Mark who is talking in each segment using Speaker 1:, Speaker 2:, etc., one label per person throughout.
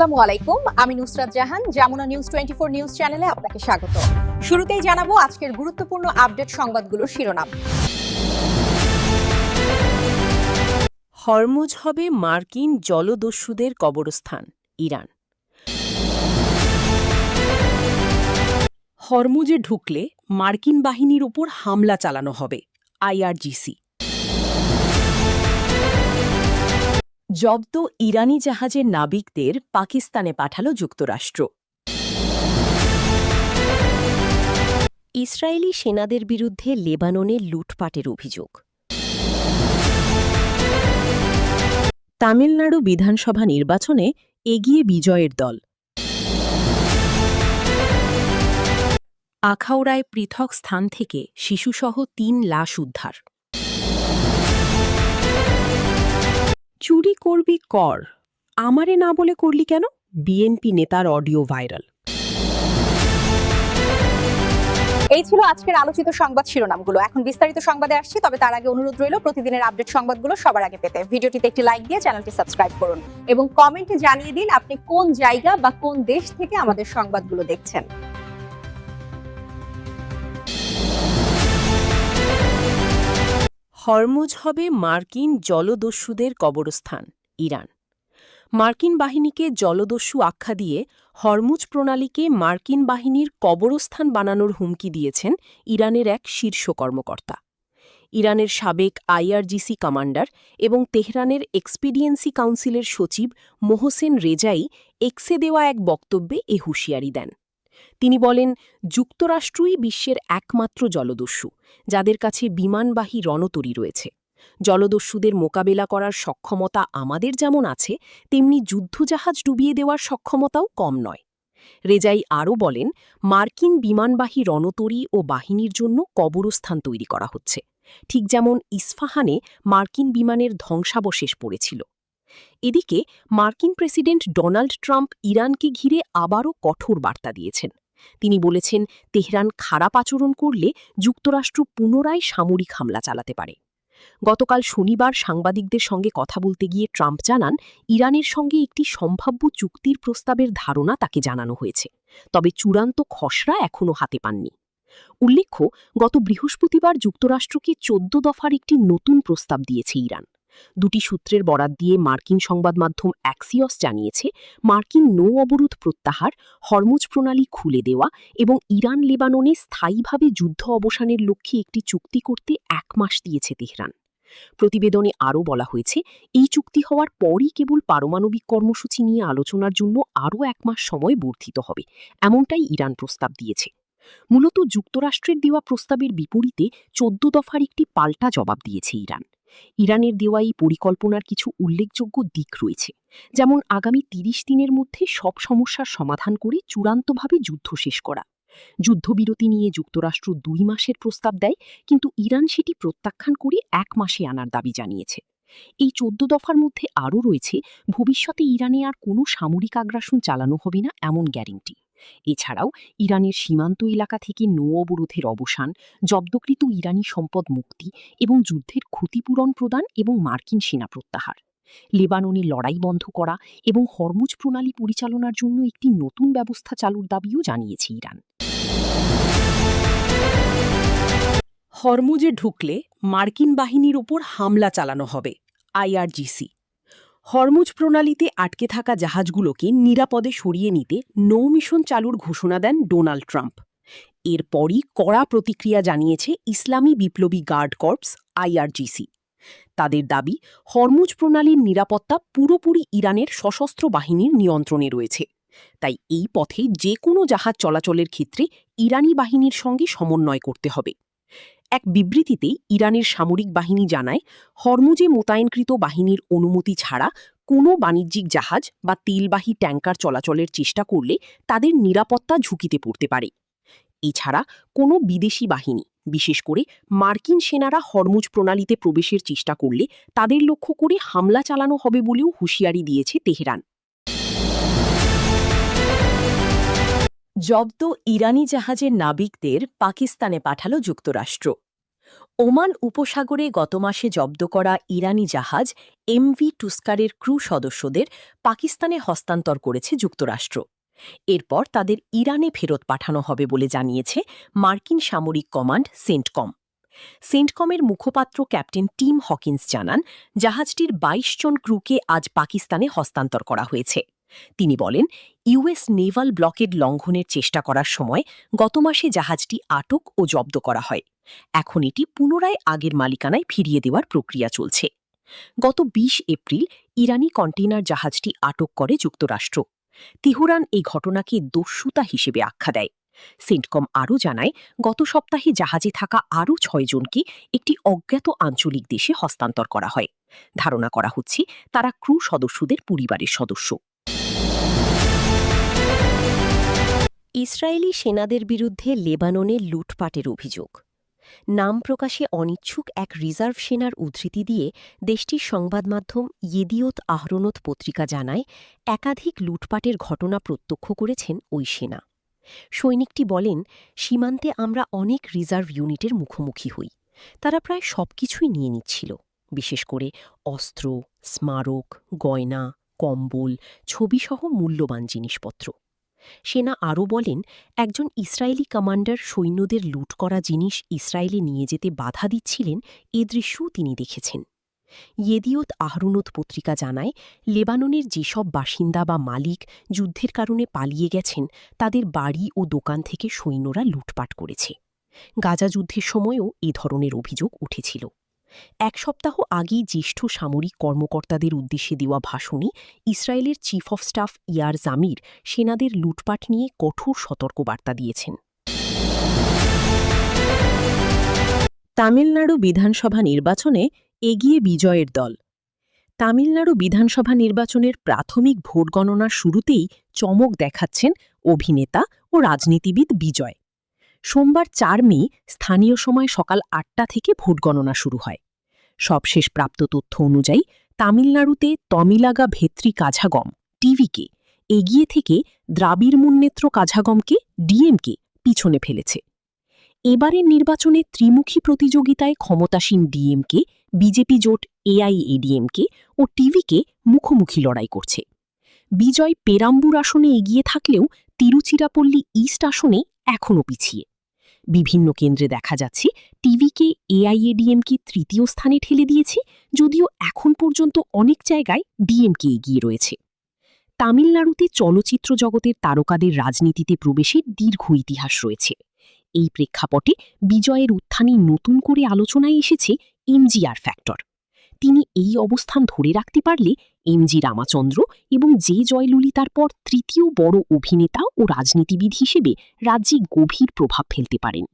Speaker 1: আসসালামু আলাইকুম, আমি নুসরাত জাহান। যমুনা নিউজ 24 নিউজ চ্যানেলে আপনাকে স্বাগত। শুরুতেই জানাবো আজকের গুরুত্বপূর্ণ আপডেট সংবাদগুলোর শিরোনাম।
Speaker 2: হরমুজ হবে মার্কিন জলদস্যুদের কবরস্থান, ইরান। হরমুজে ঢুকলে মার্কিন বাহিনীর ওপর হামলা চালানো হবে, আইআরজিসি। জব্দ ইরানি জাহাজের নাবিকদের পাকিস্তানে পাঠালো যুক্তরাষ্ট্র। ইসরায়েলি সেনাদের বিরুদ্ধে লেবাননে লুটপাটের অভিযোগ। তামিলনাড়ু বিধানসভা নির্বাচনে এগিয়ে বিজয়ের দল। আখাউড়ায় পৃথক স্থান থেকে শিশুসহ ৩ লাশ উদ্ধার। চুরি করবি কর, আমারে না বলে করলি কেন? বিএনপি নেতার অডিও ভাইরাল।
Speaker 1: এই ছিল আজকের আলোচিত সংবাদ শিরোনামগুলো। এখন বিস্তারিত সংবাদে আসছি, তবে তার আগে অনুরোধ রইল প্রতিদিনের আপডেট সংবাদগুলো সবার আগে পেতে ভিডিওটিতে একটি লাইক দিয়ে চ্যানেলটি সাবস্ক্রাইব করুন এবং কমেন্টে জানিয়ে দিন আপনি কোন জায়গা বা কোন দেশ থেকে আমাদের সংবাদগুলো দেখছেন।
Speaker 2: হরমুজ হবে মার্কিন জলদস্যুদের কবরস্থান, ইরান। মার্কিন বাহিনীকে জলদস্যু আখ্যা দিয়ে হরমুজ প্রণালীকে মার্কিন বাহিনীর কবরস্থান বানানোর হুমকি দিয়েছেন ইরানের এক শীর্ষ কর্মকর্তা। ইরানের সাবেক আইআরজিসি কমান্ডার এবং তেহরানের এক্সপিডিয়েন্সি কাউন্সিলের সচিব মোহসেন রেজাই এক্সে দেওয়া এক বক্তব্যে এ হুঁশিয়ারি দেন। তিনি বলেন, যুক্তরাষ্ট্রই বিশ্বের একমাত্র জলদস্যু যাদের কাছে বিমানবাহী রণতরী রয়েছে। জলদস্যুদের মোকাবেলা করার সক্ষমতা আমাদের যেমন আছে, তেমনি যুদ্ধজাহাজ ডুবিয়ে দেওয়ার সক্ষমতাও কম নয়। রেজাই আরও বলেন, মার্কিন বিমানবাহী রণতরী ও বাহিনীর জন্য কবরস্থান তৈরি করা হচ্ছে, ঠিক যেমন ইস্ফাহানে মার্কিন বিমানের ধ্বংসাবশেষ পড়েছিল। এদিকে মার্কিন প্রেসিডেন্ট ডোনাল্ড ট্রাম্প ইরানকে ঘিরে আবারও কঠোর বার্তা দিয়েছেন। তিনি বলেছেন, তেহরান খারাপ আচরণ করলে যুক্তরাষ্ট্র পুনরায় সামরিক হামলা চালাতে পারে। গতকাল শনিবার সাংবাদিকদের সঙ্গে কথা বলতে গিয়ে ট্রাম্প জানান, ইরানের সঙ্গে একটি সম্ভাব্য চুক্তির প্রস্তাবের ধারণা তাকে জানানো হয়েছে, তবে চূড়ান্ত খসড়া এখনও হাতে পাননি। উল্লেখ্য, গত বৃহস্পতিবার যুক্তরাষ্ট্রকে ১৪ দফার একটি নতুন প্রস্তাব দিয়েছে ইরান। দুটি সূত্রের বরাত দিয়ে মার্কিন সংবাদ মাধ্যম অ্যাক্সিয়স জানিয়েছে, মার্কিন নৌ অবরোধ প্রত্যাহার, হরমুজ প্রণালী খুলে দেওয়া এবং ইরান লেবাননে স্থায়ীভাবে যুদ্ধ অবসানের লক্ষ্যে একটি চুক্তি করতে ১ মাস দিয়েছে তেহরান। প্রতিবেদনে আরও বলা হয়েছে, এই চুক্তি হওয়ার পরই কেবল পারমাণবিক কর্মসূচি নিয়ে আলোচনার জন্য আরও ১ মাস সময় বর্ধিত হবে, এমনটাই ইরান প্রস্তাব দিয়েছে। মূলত যুক্তরাষ্ট্রের দেওয়া প্রস্তাবের বিপরীতে ১৪ দফার একটি পাল্টা জবাব দিয়েছে ইরান। ইরানের দেওয়া এই পরিকল্পনার কিছু উল্লেখযোগ্য দিক রয়েছে, যেমন আগামী ৩০ দিনের মধ্যে সব সমস্যার সমাধান করে চূড়ান্তভাবে যুদ্ধ শেষ করা। যুদ্ধবিরতি নিয়ে যুক্তরাষ্ট্র ২ মাসের প্রস্তাব দেয়, কিন্তু ইরান সেটি প্রত্যাখ্যান করে ১ মাসে আনার দাবি জানিয়েছে। এই ১৪ দফার মধ্যে আরও রয়েছে ভবিষ্যতে ইরানে আর কোনো সামরিক আগ্রাসন চালানো হবে না এমন গ্যারান্টি। এছাড়াও ইরানের সীমান্ত এলাকা থেকে নৌ অবরোধের অবসান, জব্দকৃত ইরানি সম্পদ মুক্তি এবং যুদ্ধের ক্ষতিপূরণ প্রদান এবং মার্কিন সেনা প্রত্যাহার। লেবাননে লড়াই বন্ধ করা এবং হরমুজ প্রণালী পরিচালনার জন্য একটি নতুন ব্যবস্থা চালুর দাবিও জানিয়েছে ইরান। হরমুজে ঢুকলে মার্কিন বাহিনীর ওপর হামলা চালানো হবে, আইআরজিসি। হরমুজ প্রণালীতে আটকে থাকা জাহাজগুলোকে নিরাপদে সরিয়ে নিতে নৌ মিশন চালুর ঘোষণা দেন ডোনাল্ড ট্রাম্প। এরপরই কড়া প্রতিক্রিয়া জানিয়েছে ইসলামী বিপ্লবী গার্ড কর্পস, আইআরজিসি। তাদের দাবি, হরমুজ প্রণালীর নিরাপত্তা পুরোপুরি ইরানের সশস্ত্র বাহিনীর নিয়ন্ত্রণে রয়েছে, তাই এই পথে যে কোনো জাহাজ চলাচলের ক্ষেত্রে ইরানি বাহিনীর সঙ্গে সমন্বয় করতে হবে। এক বিবৃতিতেই ইরানের সামরিক বাহিনী জানায়, হরমুজে মোতায়েনকৃত বাহিনীর অনুমতি ছাড়া কোনো বাণিজ্যিক জাহাজ বা তেলবাহী ট্যাঙ্কার চলাচলের চেষ্টা করলে তাদের নিরাপত্তা ঝুঁকিতে পড়তে পারে। এছাড়া কোনো বিদেশি বাহিনী, বিশেষ করে মার্কিন সেনারা হরমুজ প্রণালীতে প্রবেশের চেষ্টা করলে তাদের লক্ষ্য করে হামলা চালানো হবে বলেও হুঁশিয়ারি দিয়েছে তেহরান। জব্দ ইরানি জাহাজের নাবিকদের পাকিস্তানে পাঠালো যুক্তরাষ্ট্র। ওমান উপসাগরে গত মাসে জব্দ করা ইরানি জাহাজ এমভি টুস্কারের ক্রু সদস্যদের পাকিস্তানে হস্তান্তর করেছে যুক্তরাষ্ট্র। এরপর তাদের ইরানে ফেরত পাঠানো হবে বলে জানিয়েছে মার্কিন সামরিক কমান্ড সেন্টকম। সেন্টকমের মুখপাত্র ক্যাপ্টেন টিম হকিন্স জানান, জাহাজটির ২২ জন ক্রুকে আজ পাকিস্তানে হস্তান্তর করা হয়েছে। তিনি বলেন, ইউএস নেভাল ব্লকেড লঙ্ঘনের চেষ্টা করার সময় গত মাসে জাহাজটি আটক ও জব্দ করা হয়। এখন এটি পুনরায় আগের মালিকানায় ফিরিয়ে দেওয়ার প্রক্রিয়া চলছে। গত ২০ এপ্রিল ইরানি কন্টেইনার জাহাজটি আটক করে যুক্তরাষ্ট্র। তেহরান এই ঘটনাকে দস্যুতা হিসেবে আখ্যা দেয়। সেন্টকম আরও জানায়, গত সপ্তাহে জাহাজে থাকা আরও ৬ জনকে একটি অজ্ঞাত আঞ্চলিক দেশে হস্তান্তর করা হয়। ধারণা করা হচ্ছে তারা ক্রু সদস্যদের পরিবারের সদস্য। ইসরায়েলি সেনাদের বিরুদ্ধে লেবাননে লুটপাটের অভিযোগ। নাম প্রকাশে অনিচ্ছুক এক রিজার্ভ সেনার উদ্ধৃতি দিয়ে দেশটির সংবাদমাধ্যম ইয়েদিওত আহরোনত পত্রিকা জানায়, একাধিক লুটপাটের ঘটনা প্রত্যক্ষ করেছেন ওই সেনা। সৈনিকটি বলেন, সীমান্তে আমরা অনেক রিজার্ভ ইউনিটের মুখোমুখি হই। তারা প্রায় সবকিছুই নিয়ে নিচ্ছিল, বিশেষ করে অস্ত্র, স্মারক, গয়না, কম্বল, ছবিসহ মূল্যবান জিনিসপত্র। সেনা আরও বলেন, একজন ইসরায়েলি কমান্ডার সৈন্যদের লুট করা জিনিস ইসরায়েলে নিয়ে যেতে বাধা দিচ্ছিলেন, এ দৃশ্যও তিনি দেখেছেন। ইয়েদিওত আহরোনত পত্রিকা জানায়, লেবাননের যেসব বাসিন্দা বা মালিক যুদ্ধের কারণে পালিয়ে গেছেন, তাদের বাড়ি ও দোকান থেকে সৈন্যরা লুটপাট করেছে। গাজা যুদ্ধের সময়ও এ ধরনের অভিযোগ উঠেছিল। এক সপ্তাহ আগেই জ্যেষ্ঠ সামরিক কর্মকর্তাদের উদ্দেশ্যে দেওয়া ভাষণে ইসরায়েলের চিফ অফ স্টাফ ইয়ার জামির সেনাদের লুটপাট নিয়ে কঠোর সতর্কবার্তা দিয়েছেন। তামিলনাড়ু বিধানসভা নির্বাচনে এগিয়ে বিজয়ের দল। তামিলনাড়ু বিধানসভা নির্বাচনের প্রাথমিক ভোট গণনার শুরুতেই চমক দেখাচ্ছেন অভিনেতা ও রাজনীতিবিদ বিজয়। সোমবার ৪ মে স্থানীয় সময় সকাল ৮টা থেকে ভোট গণনা শুরু হয়। সবশেষ প্রাপ্ত তথ্য অনুযায়ী তামিলনাড়ুতে তমিলাগা ভেত্রী কাঝাগম টিভিকে এগিয়ে থেকে দ্রাবিড় মুন্নেত্র কাঝাগমকে ডিএমকে পিছনে ফেলেছে। এবারের নির্বাচনে ত্রিমুখী প্রতিযোগিতায় ক্ষমতাসীন ডিএমকে, বিজেপি জোট এআইএডিএমকে ও টিভিকে মুখোমুখি লড়াই করছে। বিজয় পেরাম্বুর আসনে এগিয়ে থাকলেও তিরুচিরাপল্লী ইস্ট আসনে এখনও পিছিয়ে। বিভিন্ন কেন্দ্রে দেখা যাচ্ছে টিভিকে এআইএডিএমকে তৃতীয় স্থানে ঠেলে দিয়েছে, যদিও এখন পর্যন্ত অনেক জায়গায় ডিএমকে এগিয়ে রয়েছে। তামিলনাড়ুতে চলচ্চিত্র জগতের তারকাদের রাজনীতিতে প্রবেশের দীর্ঘ ইতিহাস রয়েছে। এই প্রেক্ষাপটে বিজয়ের উত্থানে নতুন করে আলোচনায় এসেছে এমজিআর ফ্যাক্টর। তিনি এই অবস্থান ধরে রাখতে পারলে এমজি রামাচন্দ্র এবং জে জয়ললিতার পর তৃতীয় বড় অভিনেতা ও রাজনীতিবিদ হিসেবে রাজ্যে গভীর প্রভাব ফেলতে পারেন।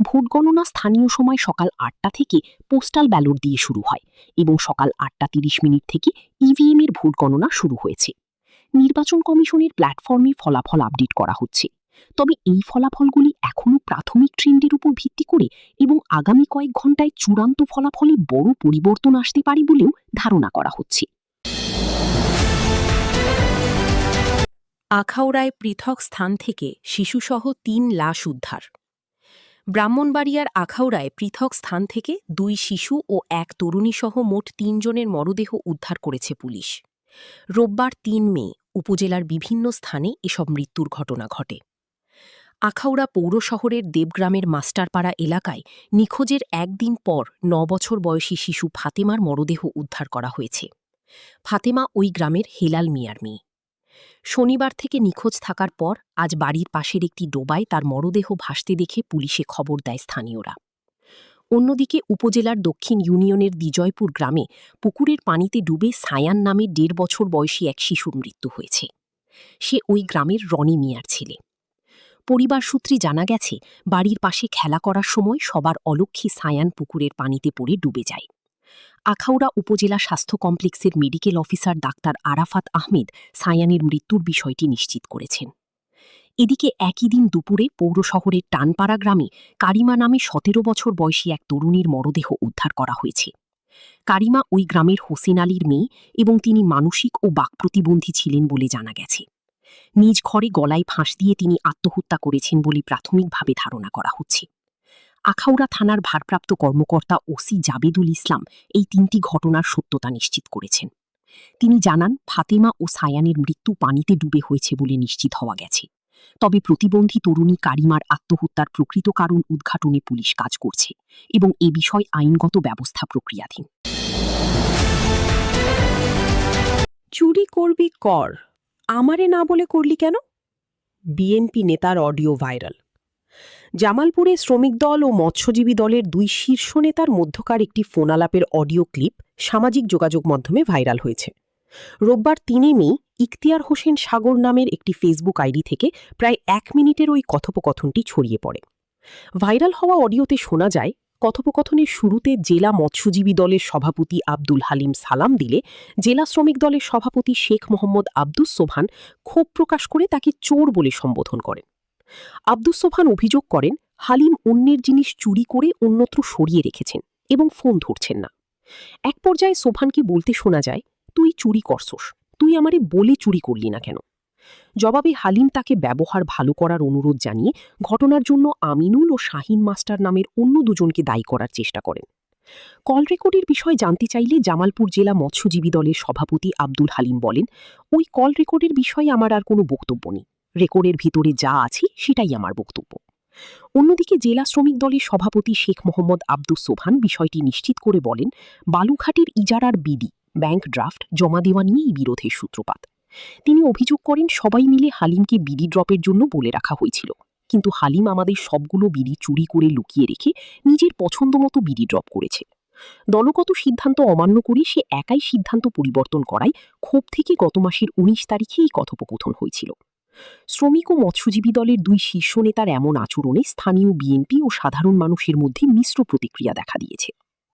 Speaker 2: ভোট গণনা স্থানীয় সময় সকাল ৮টা থেকে পোস্টাল ব্যালট দিয়ে শুরু হয় এবং সকাল ৮টা ৩০ থেকে ইভিএমের ভোট গণনা শুরু হয়েছে। নির্বাচন কমিশনের প্ল্যাটফর্মে ফলাফল আপডেট করা হচ্ছে। তবে এই ফলাফলগুলি এখনও প্রাথমিক ট্রেন্ডের উপর ভিত্তি করে এবং আগামী কয়েক ঘণ্টায় চূড়ান্ত ফলাফলে বড় পরিবর্তন আসতে পারে বলেও ধারণা করা হচ্ছে। আখাউড়ায় পৃথক স্থান থেকে শিশুসহ ৩ লাশ উদ্ধার। ব্রাহ্মণবাড়িয়ার আখাউড়ায় পৃথক স্থান থেকে ২ শিশু ও ১ তরুণীসহ মোট ৩ জনের মরদেহ উদ্ধার করেছে পুলিশ। রোববার ৩ মে উপজেলার বিভিন্ন স্থানে এসব মৃত্যুর ঘটনা ঘটে। আখাউড়া পৌর শহরের দেবগ্রামের মাস্টারপাড়া এলাকায় নিখোঁজের একদিন পর ৯ বছর বয়সী শিশু ফাতেমার মরদেহ উদ্ধার করা হয়েছে। ফাতেমা ওই গ্রামের হেলাল মিয়ার মেয়ে। শনিবার থেকে নিখোঁজ থাকার পর আজ বাড়ির পাশের একটি ডোবায় তার মরদেহ ভাসতে দেখে পুলিশে খবর দেয় স্থানীয়রা। অন্যদিকে উপজেলার দক্ষিণ ইউনিয়নের দিজয়পুর গ্রামে পুকুরের পানিতে ডুবে সায়ান নামে ১.৫ বছর বয়সী এক শিশুর মৃত্যু হয়েছে। সে ওই গ্রামের রনি মিয়ার ছেলে। পরিবার সূত্রে জানা গেছে, বাড়ির পাশে খেলা করার সময় সবার অলক্ষ্যে সায়ান পুকুরের পানিতে পড়ে ডুবে যায়। আখাউড়া উপজেলা স্বাস্থ্য কমপ্লেক্সের medical officer doctor Arafat Ahmed সায়ানের মৃত্যুর বিষয়টি নিশ্চিত করেছেন। এদিকে একই দিন দুপুরে পৌর শহরের টানপাড়া গ্রামে কারিমা নামে ১৭ বছর বয়সী এক তরুণীর মরদেহ উদ্ধার করা হয়েছে। কারিমা ওই গ্রামের হোসেন আলীর মেয়ে এবং তিনি মানসিক ও বাকপ্রতিবন্ধী ছিলেন বলে জানা গেছে। নিজ ঘরে গলায় ফাঁস দিয়ে তিনি আত্মহত্যা করেছেন বলে প্রাথমিকভাবে ধারণা করা হচ্ছে। আখাউড়া থানার ভারপ্রাপ্ত কর্মকর্তা ওসি জাবেদুল ইসলাম এই ৩টি ঘটনার সত্যতা নিশ্চিত করেছেন। তিনি জানান, ফাতেমা ও সায়ানের মৃত্যু পানিতে ডুবে হয়েছে বলে নিশ্চিত হওয়া গেছে। তবে প্রতিবন্ধী তরুণী কারিমার আত্মহত্যার প্রকৃত কারণ উদ্ঘাটনে পুলিশ কাজ করছে এবং এ বিষয় আইনগত ব্যবস্থা প্রক্রিয়াধীন। চুরি করবি কর, আমারে না বলে করলি কেন? বিএনপি নেতার অডিও ভাইরাল। জামালপুরে শ্রমিক দল ও মৎস্যজীবী দলের ২ শীর্ষ নেতার মধ্যকার একটি ফোনালাপের অডিও ক্লিপ সামাজিক যোগাযোগ মাধ্যমে ভাইরাল হয়েছে। রোববার ৩ মে ইখতিয়ার হোসেন সাগর নামের একটি ফেসবুক আইডি থেকে প্রায় ১ মিনিটের ওই কথোপকথনটি ছড়িয়ে পড়ে। ভাইরাল হওয়া অডিওতে শোনা যায়, কথোপকথনের শুরুতে জেলা মৎস্যজীবী দলের সভাপতি আব্দুল হালিম সালাম দিলে জেলা শ্রমিক দলের সভাপতি শেখ মোহাম্মদ আব্দুস সোবহান ক্ষোভ প্রকাশ করে তাকে চোর বলে সম্বোধন করেন। আব্দুস সোবহান অভিযোগ করেন, হালিম অন্যের জিনিস চুরি করে অন্যত্র সরিয়ে রেখেছেন এবং ফোন ধরছেন না। এক পর্যায়ে সোবহানকে বলতে শোনা যায়, তুই চুরি করছস, তুই আমারে বলে চুরি করলি না কেন? জবাবে হালিম তাকে ব্যবহার ভালো করার অনুরোধ জানিয়ে ঘটনার জন্য আমিনুল ও শাহিন মাস্টার নামের অন্য দুজনকে দায়ী করার চেষ্টা করেন। কল রেকর্ডের বিষয় জানতে চাইলে জামালপুর জেলা মৎস্যজীবী দলের সভাপতি আব্দুল হালিম বলেন, ওই কল রেকর্ডের বিষয়ে আমার আর কোনো বক্তব্য নেই, রেকর্ডের ভিতরে যা আছে সেটাই আমার বক্তব্য। অন্যদিকে জেলা শ্রমিক দলের সভাপতি শেখ মোহাম্মদ আব্দুস সোবহান বিষয়টি নিশ্চিত করে বলেন, বালুঘাটের ইজারার বিডি ব্যাংক ড্রাফট জমা দেওয়া নিয়েই বিরোধের সূত্রপাত। তিনি অভিযোগ করেন, সবাই মিলে হালিমকে বিডি ড্রপের জন্য বলে রাখা হয়েছিল, কিন্তু হালিম আমাদের সবগুলো বিডি চুরি করে লুকিয়ে রেখে নিজের পছন্দমতো বিডি ড্রপ করেছে। দলগত সিদ্ধান্ত অমান্য করে সে একাই সিদ্ধান্ত পরিবর্তন করায় ক্ষোভ থেকে গত মাসের ১৯ তারিখে এই কথোপকথন হয়েছিল। শ্রমিক ও মৎস্যজীবী দলের ২ শীর্ষ নেতার এমন আচরণে স্থানীয় বিএনপি ও সাধারণ মানুষের মধ্যে মিশ্র প্রতিক্রিয়া দেখা দিয়েছে।